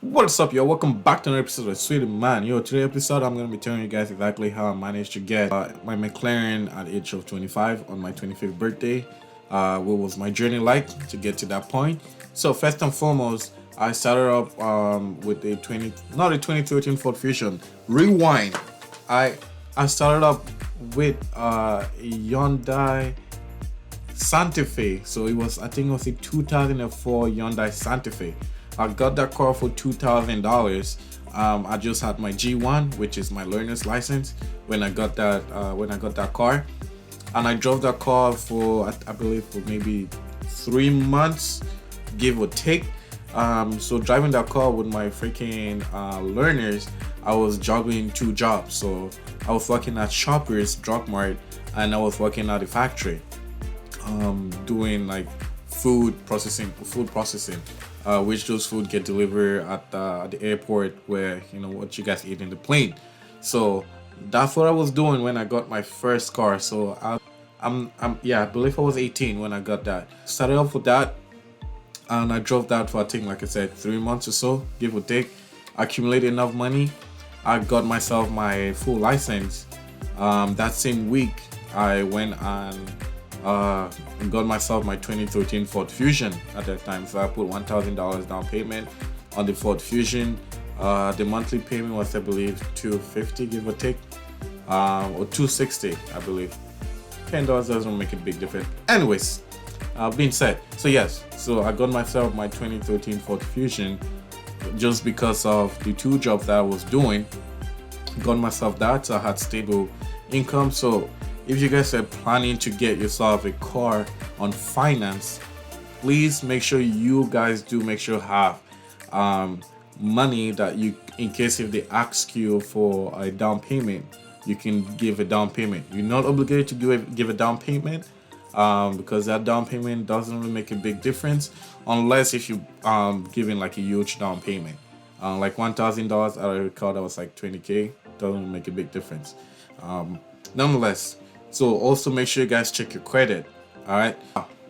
What's up, yo? Welcome back to another episode of Sweet Man. Yo, today's episode, I'm gonna be telling you guys exactly how I managed to get my McLaren at the age of 25 on my 25th birthday. What was my journey like to get to that point? So first and foremost, I started up with a 2013 Ford Fusion. Rewind. I I started up with a Hyundai Santa Fe. So I think it was a 2004 Hyundai Santa Fe. I got that car for $2,000. I just had my G1, which is my learner's license, when I got that car, and I drove that car for I believe for maybe 3 months, give or take. So driving that car with my freaking learners, I was juggling two jobs. So I was working at Shoppers Drug Mart, and I was working at the factory, doing like food processing, which those food get delivered at the airport where what you guys eat in the plane. So that's what I was doing when I got my first car. So I believe I was 18 when I got that. Started off with that, and I drove that for, I think, like I said, 3 months or so, give or take. Accumulated enough money. I got myself my full license. That same week, I went and got myself my 2013 Ford Fusion at that time. So I put $1,000 down payment on the Ford Fusion. The monthly payment was, I believe, $250, give or take, or $260, I believe. $10 doesn't make a big difference. Anyways, being said, so yes, so I got myself my 2013 Ford Fusion just because of the two jobs that I was doing. Got myself that, so I had stable income. So if you guys are planning to get yourself a car on finance, please make sure you guys do make sure you have money that you, in case if they ask you for a down payment, you can give a down payment. You're not obligated to give a down payment, because that down payment doesn't really make a big difference unless if you giving like a huge down payment, like $1,000. I recall that was like 20K. Doesn't make a big difference. Nonetheless, so also make sure you guys check your credit. All right.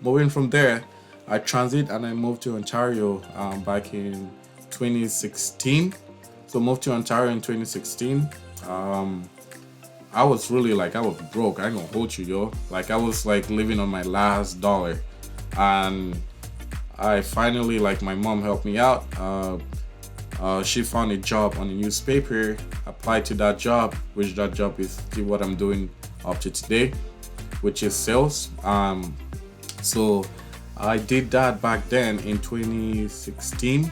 Moving from there, I transit and I moved to Ontario back in 2016. So moved to Ontario in 2016. I was really like, I was broke. I ain't gonna hold you, yo. Like, I was like living on my last dollar, and I finally, like, my mom helped me out. She found a job on the newspaper, applied to that job, which that job is what I'm doing up to today, which is sales. So I did that back then in 2016.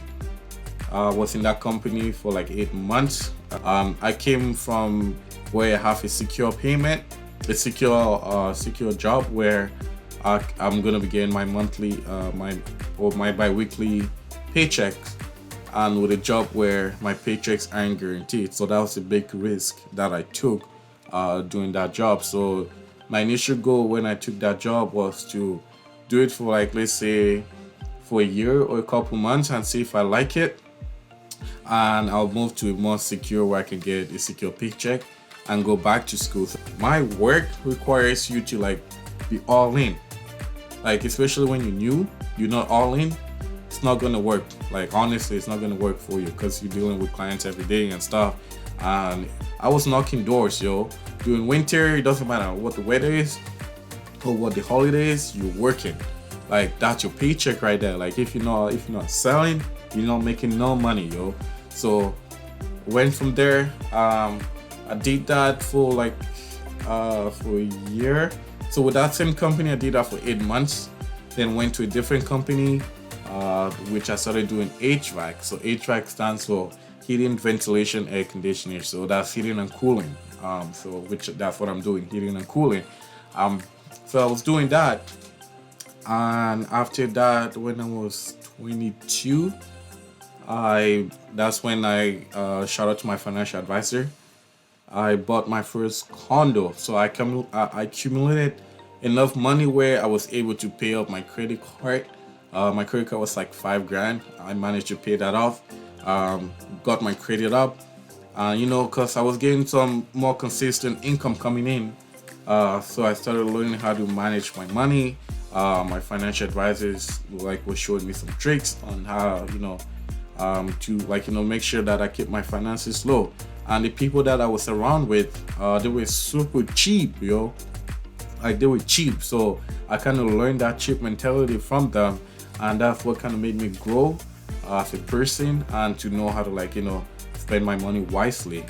I was in that company for like 8 months. I came from where I have a secure payment, a secure job where I'm gonna be getting my monthly, my bi-weekly paychecks, and with a job where my paychecks aren't guaranteed. So that was a big risk that I took doing that job. So my initial goal when I took that job was to do it for, like, let's say for a year or a couple months and see if I like it, and I'll move to a more secure where I can get a secure paycheck and go back to school. My work requires you to like be all in, like, especially when you're not all in, it's not gonna work. Like, honestly, it's not gonna work for you because you're dealing with clients every day and stuff. And I was knocking doors, yo. During winter, it doesn't matter what the weather is or what the holiday is, you're working. Like, that's your paycheck right there. Like, if you're not selling, you're not making no money, yo. So went from there. I did that for like for a year. So with that same company, I did that for 8 months. Then went to a different company, which I started doing HVAC. So HVAC stands for heating, ventilation, air conditioning. So that's heating and cooling. That's what I'm doing, heating and cooling. So I was doing that, and after that, when I was 22, that's when I shout out to my financial advisor. I bought my first condo. So I accumulated enough money where I was able to pay off my credit card. My credit card was like $5,000. I managed to pay that off. Got my credit up, because I was getting some more consistent income coming in. So I started learning how to manage my money. My financial advisors was showing me some tricks on how to like make sure that I keep my finances low. And the people that I was around with, they were super cheap, yo. Like they were cheap, so I kind of learned that cheap mentality from them, and that's what kind of made me grow as a person and to know how to spend my money wisely.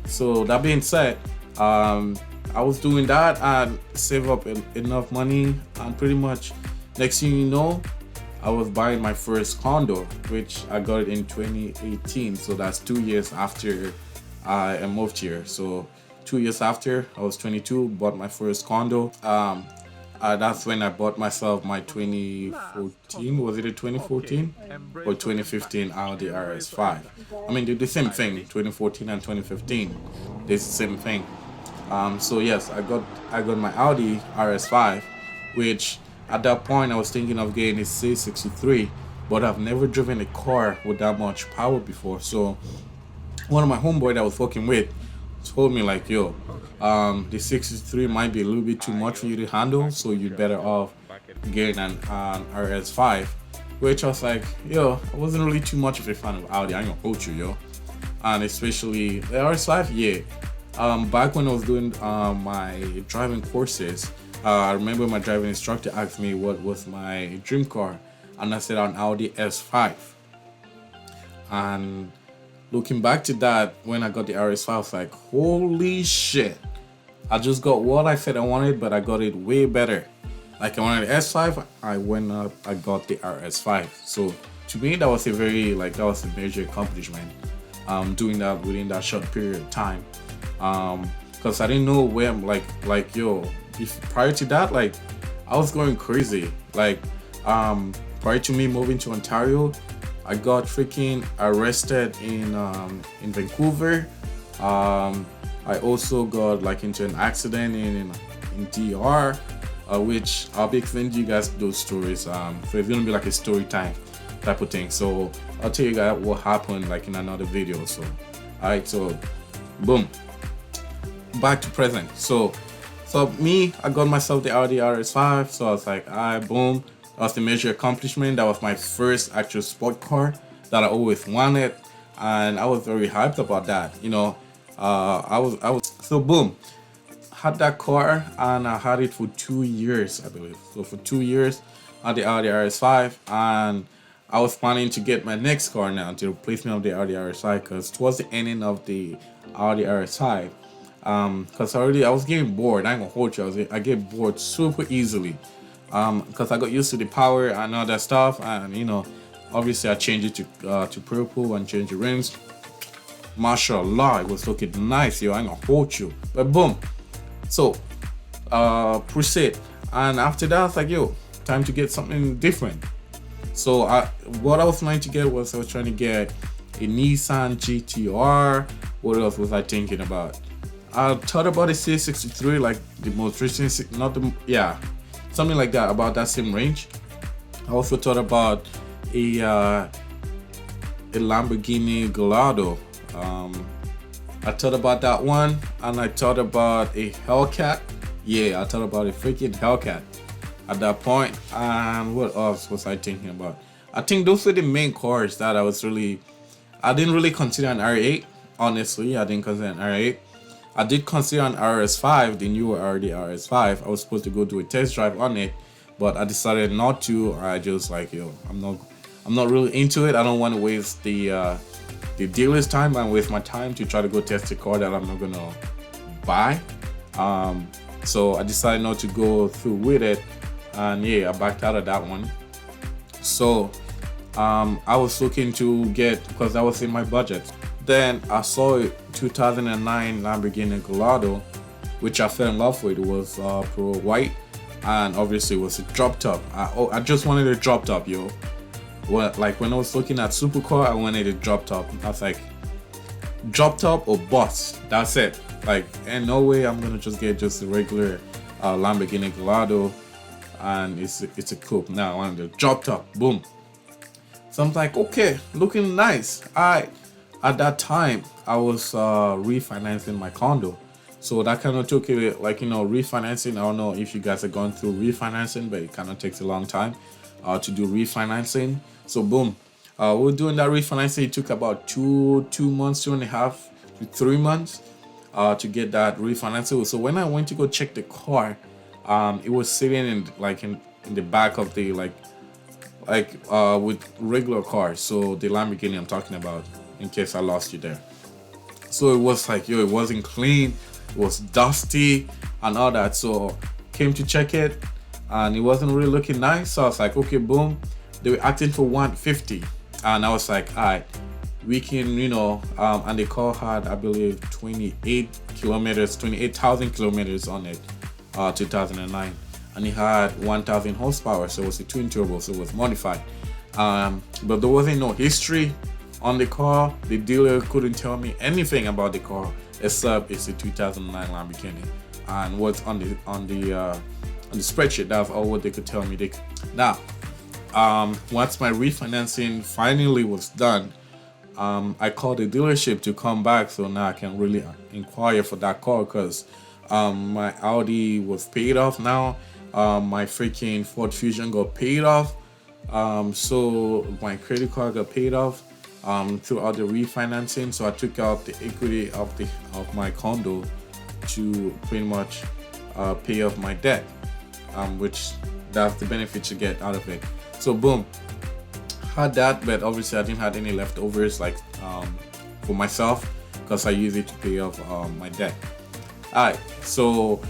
So that being said, I was doing that and save up enough money, and pretty much next thing you know, I was buying my first condo, which I got it in 2018. So that's 2 years after I moved here. So 2 years after, I was 22, bought my first condo. That's when I bought myself my 2014. Was it a 2014 or 2015 Audi RS5? I mean, they're the same thing. 2014 and 2015, they're the same thing. So yes, I got my Audi RS5, which at that point I was thinking of getting a C63, but I've never driven a car with that much power before. So one of my homeboy that I was working with told me like, yo, the 63 might be a little bit too much for you to handle, so you'd better off getting an RS5. Which I was like, yo, I wasn't really too much of a fan of Audi. I ain't gonna hold you, yo. And especially the RS5, yeah. Back when I was doing my driving courses, I remember my driving instructor asked me what was my dream car, and I said an Audi S5. And looking back to that, when I got the RS5, I was like, holy shit. I just got what I said I wanted, but I got it way better. Like I wanted the S5, I went up, I got the RS5. So to me, that was that was a major accomplishment. Doing that within that short period of time. Because I didn't know where I'm yo, prior to that, like I was going crazy. Like, prior to me moving to Ontario, I got freaking arrested in Vancouver. I also got like into an accident in DR, which I'll be explaining to you guys those stories. So it's gonna be like a story time type of thing. So I'll tell you guys what happened like in another video. So, alright, so boom, back to present. So me, I got myself the Audi RS5. So I was like, alright, boom. That was the major accomplishment. That was my first actual sport car that I always wanted, and I was very hyped about that. I was so boom, had that car, and I had it for 2 years, I believe. So for 2 years, I had the Audi RS5, and I was planning to get my next car now to replacement of the Audi RS5, because towards the ending of the Audi RS5, because I was getting bored. I ain't gonna hold you. I get bored super easily. Because I got used to the power and all that stuff, and obviously I changed it to purple and changed the rims. Mashallah, it was looking nice, yo. I ain't gonna hold you, but boom. So proceed, and after that I was like, yo, time to get something different. So what I was trying to get was I was trying to get a Nissan GTR. What else was I thinking about? I thought about a C63, like the most recent, something like that, about that same range. I also thought about a Lamborghini Gallardo. I thought about that one, and I thought about a Hellcat. Yeah, I thought about a freaking Hellcat at that point. And what else was I thinking about? I think those were the main cars that I didn't really consider an R8. Honestly, I didn't consider an R8. I did consider an RS5, the newer Audi RS5. I was supposed to go do a test drive on it, but I decided not to. I just like, yo, I'm not really into it. I don't want to waste the dealer's time and waste my time to try to go test a car that I'm not gonna buy. So I decided not to go through with it, and yeah, I backed out of that one. So I was looking to get, because that was in my budget. Then I saw a 2009 Lamborghini Gallardo, which I fell in love with. It was pro white, and obviously it was a drop top. I just wanted a drop top, yo. Well, like when I was looking at supercar, I wanted a drop top. I was like, drop top or bust. That's it. Like, and no way I'm gonna just get just a regular Lamborghini Gallardo, and it's a coupe. Now I wanted a drop top. Boom. So I'm like, okay, looking nice. At that time, I was refinancing my condo. So that kind of took it, like, refinancing. I don't know if you guys have gone through refinancing, but it kind of takes a long time to do refinancing. So boom, We were doing that refinancing. It took about two months, 2.5 to 3 months, to get that refinancing. So when I went to go check the car, it was sitting in the back of the with regular cars. So the Lamborghini I'm talking about, in case I lost you there. So it was like, it wasn't clean, it was dusty and all that. So came to check it, and it wasn't really looking nice. So I was like, okay, boom. They were acting for 150, and I was like, all right, we can, and the car had, I believe, 28,000 kilometers on it, 2009, and it had 1,000 horsepower. So it was a twin turbo, so it was modified. But there wasn't no history on the car. The dealer couldn't tell me anything about the car except it's a 2009 Lamborghini, and what's on the spreadsheet. That's all what they could tell me. Now, once my refinancing finally was done, I called the dealership to come back, so now I can really inquire for that car, because my Audi was paid off now. My freaking Ford Fusion got paid off. So my credit card got paid off throughout the refinancing. So I took out the equity of my condo to pretty much pay off my debt, which that's the benefit you get out of it. So boom, had that, but obviously I didn't have any leftovers for myself, because I use it to pay off my debt. Alright, so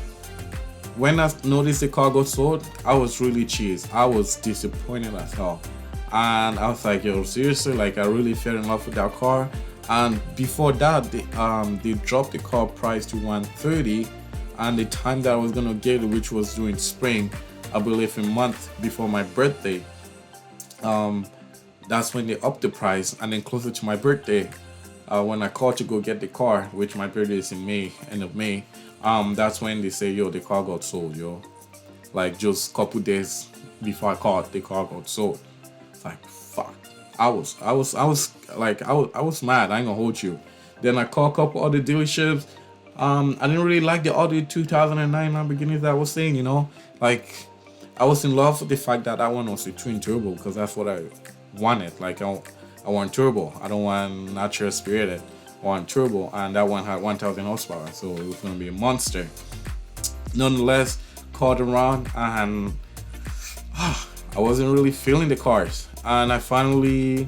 when I noticed the car got sold, I was really cheesed. I was disappointed as hell. And I was like, yo, seriously, like, I really fell in love with that car. And before that, they dropped the car price to 130, and the time that I was gonna get it, which was during spring, I believe a month before my birthday, that's when they upped the price. And then closer to my birthday, when I called to go get the car, which my birthday is in May, end of May, that's when they say, yo, the car got sold, yo. Like, just a couple days before I called, the car got sold. It's like, fuck. I was mad. I ain't gonna hold you. Then I called a couple other dealerships. I didn't really like the other 2009 Lamborghinis that I was saying, like, I was in love with the fact that one was a twin turbo, because that's what I wanted. Like, I want turbo. I don't want natural spirited. I want turbo, and that one had 1,000 horsepower, so it was gonna be a monster. Nonetheless, called around, and I wasn't really feeling the cars, and I finally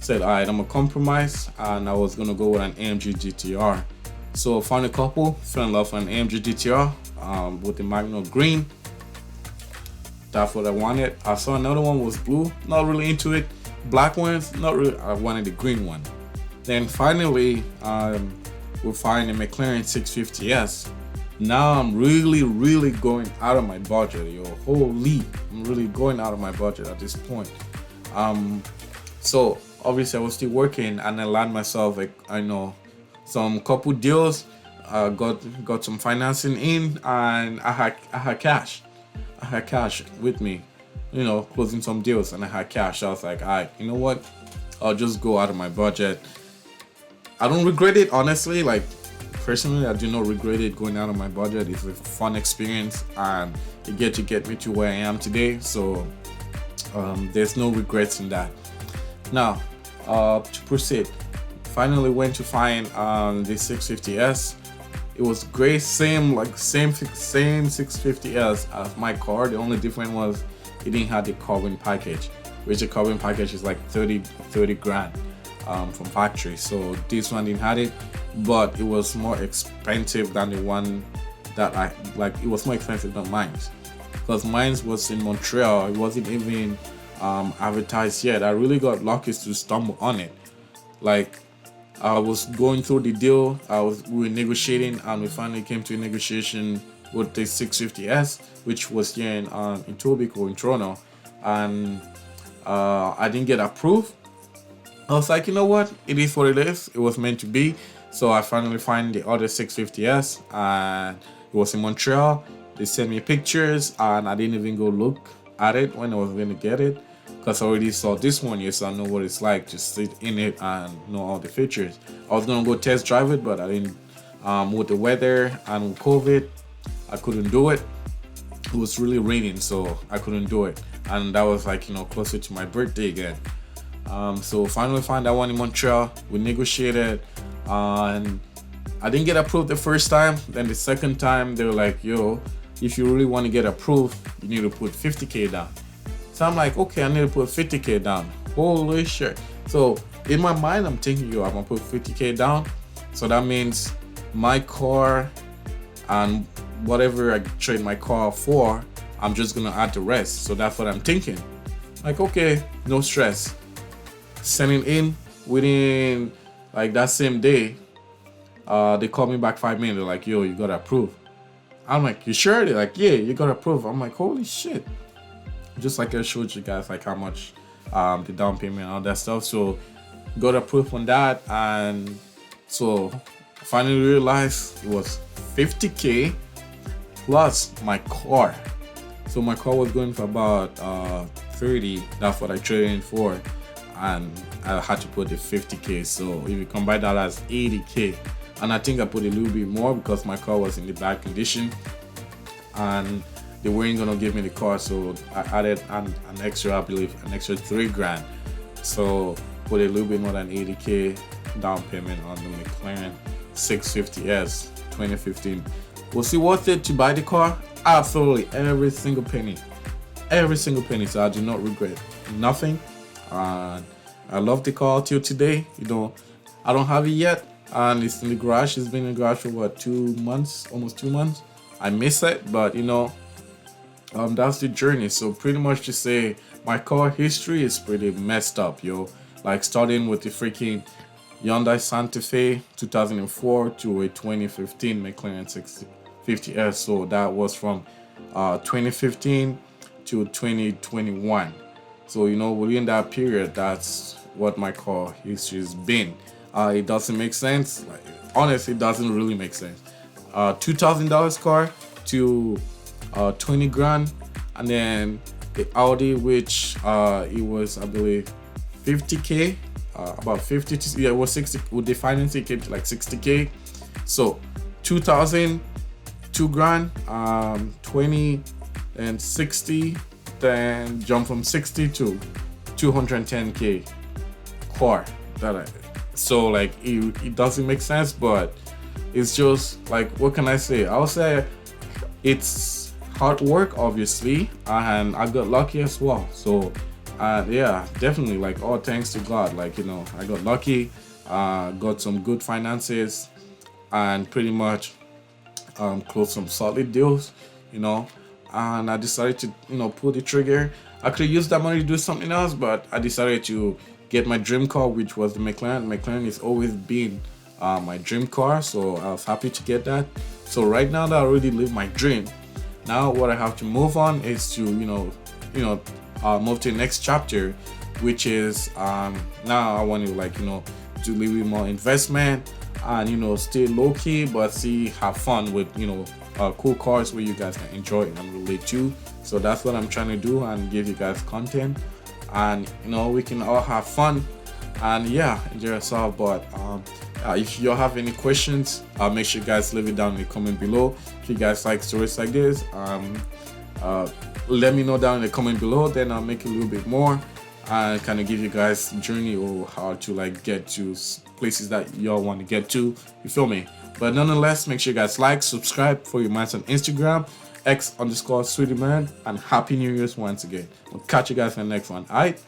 said, all right, I'm gonna compromise, and I was gonna go with an AMG GTR. So I found a couple, fell in love with an AMG GTR with the Magno green. That's what I wanted. I saw another one was blue, not really into it. Black ones, not really. I wanted the green one. Then finally, we find a McLaren 650S. Now I'm really going out of my budget, yo. Holy, I'm really going out of my budget at this point. So obviously I was still working, and I landed myself, some couple deals. Got some financing in, and I had cash. I had cash with me, closing some deals, and I had cash. I was like, all right, you know what? I'll just go out of my budget. I don't regret it, honestly. Like, personally, I do not regret it going out of my budget. It's a fun experience, and it get me to where I am today. So there's no regrets in that. Now, to proceed, finally went to find the 650S. It was great, same 650S as my car. The only difference was it didn't have the carbon package, which the carbon package is like 30 grand from factory. So this one didn't have it, but it was more expensive than the one that I like. It was more expensive than mine, because mine was in Montreal. It wasn't even advertised yet. I really got lucky to stumble on it. Like, I was going through the deal. We were negotiating, and we finally came to a negotiation with the 650S, which was here in Etobicoke in Toronto, and I didn't get approved. I was like, you know what? It is what it is. It was meant to be. So I finally find the other 650S, and it was in Montreal. They sent me pictures, and I didn't even go look at it when I was going to get it, because I already saw this one. Yes, I know what it's like to sit in it and know all the features. I was gonna go test drive it, but I didn't. With the weather and with COVID, I couldn't do it. It was really raining, so I couldn't do it. And that was like, closer to my birthday again. So finally found that one in Montreal. We negotiated, and I didn't get approved the first time. Then the second time they were like, "Yo, if you really want to get approved, you need to put 50K down." So I'm like, "Okay, I need to put 50K down." Holy shit! So in my mind, I'm thinking, "Yo, I'm gonna put 50K down." So that means my car and whatever I trade my car for, I'm just gonna add the rest. So that's what I'm thinking. Like, okay, no stress. Sending in within like that same day, they called me back 5 minutes. They're like, "Yo, you got approved." I'm like, "You sure?" They're like, "Yeah, you got approved." I'm like, "Holy shit!" Just like I showed you guys, like how much the down payment and all that stuff. So got approved on that, and so finally realized it was 50K plus my car. So my car was going for about 30. That's what I traded in for, and I had to put the 50K. So if you combine that, as 80K. And I think I put a little bit more because my car was in the bad condition, and they weren't gonna give me the car, so I added an extra, I believe, an extra 3 grand. So put a little bit more than 80K down payment on the McLaren 650S 2015. Was it worth it to buy the car? Absolutely, every single penny, every single penny. So I do not regret nothing. I love the car till today. I don't have it yet, and it's in the garage. It's been in the garage for what, 2 months, almost 2 months. I miss it, but that's the journey. So pretty much to say, my car history is pretty messed up, yo. Like starting with the freaking Hyundai Santa Fe 2004 to a 2015 McLaren 650S. So that was from 2015 to 2021. So within that period, that's what my car history has been. It doesn't make sense. Like, honestly, it doesn't really make sense. $2,000 car to 20 grand, and then the Audi, which it was, I believe, 50K, about 50 to, yeah, it was 60 with the financing. It came to like 60K. So 2,000, 2 grand, 20 and 60, then jump from 60 to 210K car. So like it doesn't make sense, but it's just like, what can I say? I'll say it's hard work, obviously, and I got lucky as well. So yeah, definitely, like, all thanks to God. Like, I got lucky, got some good finances, and pretty much closed some solid deals, and I decided to pull the trigger. I could use that money to do something else, but I decided to get my dream car, which was the McLaren. McLaren has always been my dream car, so I was happy to get that. So right now that I already lived my dream, now what I have to move on is to move to the next chapter, which is now I want to do a little bit more investment and stay low key, but have fun with cool cars where you guys can enjoy and relate to. So that's what I'm trying to do, and give you guys content, and we can all have fun and yeah, enjoy yourself. But if you have any questions, make sure you guys leave it down in the comment below. If you guys like stories like this, let me know down in the comment below, then I'll make it a little bit more and kind of give you guys a journey or how to get to places that y'all want to get to, you feel me? But nonetheless, make sure you guys subscribe for your minds on Instagram, X_SweetieMan, and Happy New Year's once again. We'll catch you guys in the next one. Alright,